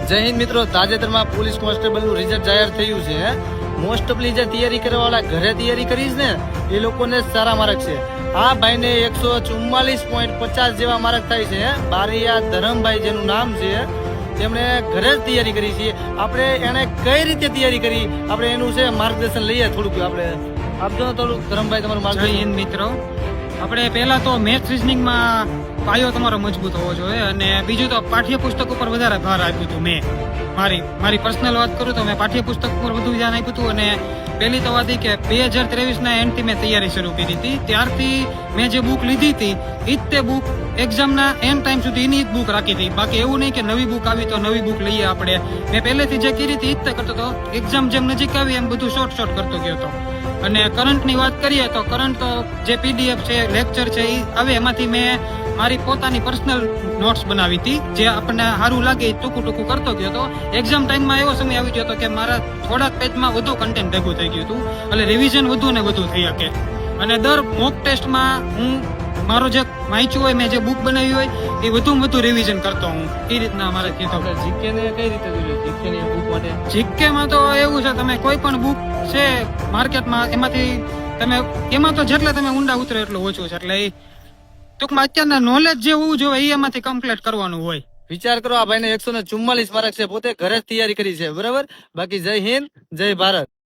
જય હિન્દ મિત્રો, તાજેતરમાં પોલીસ કોન્સ્ટેબલનું રિઝલ્ટ જાહેર થયું છે. મોસ્ટ ઓફલી જે તૈયારી કરવાવાળા ઘરે તૈયારી કરીશ ને એ લોકોને સારા માર્ક છે. આ ભાઈને 144.50 જેવા માર્ક થાય છે. બારિયા ધરમભાઈ જેનું નામ છે, તેમણે ઘરે જ તૈયારી કરી છે. આપણે એને કઈ રીતે તૈયારી કરી આપણે એનું છે માર્ગદર્શન લઈએ. થોડુંક આપણે આપજો ને થોડુંક ધરમભાઈ, તમારું માર્ગદર્શન. જય હિન્દ મિત્રો, આપણે પહેલા તો મેથ્સ રિઝનિંગમાં પાયો તમારો મજબૂત હોવો જોઈએ, અને બીજું તો પાઠ્યપુસ્તક ઉપર વધારે ભાર આપ્યું હતું. મેં મારી પર્સનલ વાત કરું તો મેં પાઠ્યપુસ્તક ઉપર વધુ ધ્યાન આપ્યું હતું. અને પહેલી તો વાત એ કે 2023ના એન્ડથી મેં તૈયારી શરૂ કરી હતી. ત્યારથી મેં જે બુક લીધી હતી એ જ તે બુક એક્ઝામના એન્ડ ટાઈમ સુધી એની જ બુક રાખી હતી. બાકી એવું નહીં કે નવી બુક આવી તો નવી બુક લઈએ આપણે. મેં પહેલેથી જે કરી હતી એ જ તે કરતો હતો. એક્ઝામ જેમ નજીક આવી એમ બધું શોર્ટ કરતો ગયો હતો. અને કરંટની વાત કરીએ તો કરંટ તો જે પીડીએફ છે, લેક્ચર છે એ આવે, એમાંથી મેં મારી પોતાની પર્સનલ નોટ્સ બનાવી હતી. જે આપણને સારું લાગે એ ટૂંકું કરતો ગયો હતો. એક્ઝામ ટાઈમમાં એવો સમય આવી ગયો હતો કે મારા થોડાક પેજમાં વધુ કન્ટેન્ટ ભેગું થઈ ગયું હતું, એટલે રિવિઝન વધુ ને વધુ થઈ શકે. અને દર મોક ટેસ્ટમાં હું મારો જે વાંચ્યું હોય, મેં જે બુક બનાવી હોય એ વધુ રિવિઝન કરતો હું. એ રીતના મારે કીધું. જીકે ને કઈ રીતે જોયું? જીકે ની બુક માટે જીકેમાં તો એવું છે, તમે કોઈ પણ બુક છે માર્કેટમાં એમાંથી તમે એમાં તો જેટલા તમે ઊંડા ઉતરે એટલું ઓછું છે. એટલે એ ટૂંકમાં અત્યારના નોલેજ જે હોવું જોઈએ એ એમાંથી કમ્પ્લીટ કરવાનું હોય. વિચાર કરો, આ ભાઈને 144 માર્ક છે, પોતે ઘરે જ તૈયારી કરી છે. બરાબર. બાકી જય હિન્દ, જય ભારત.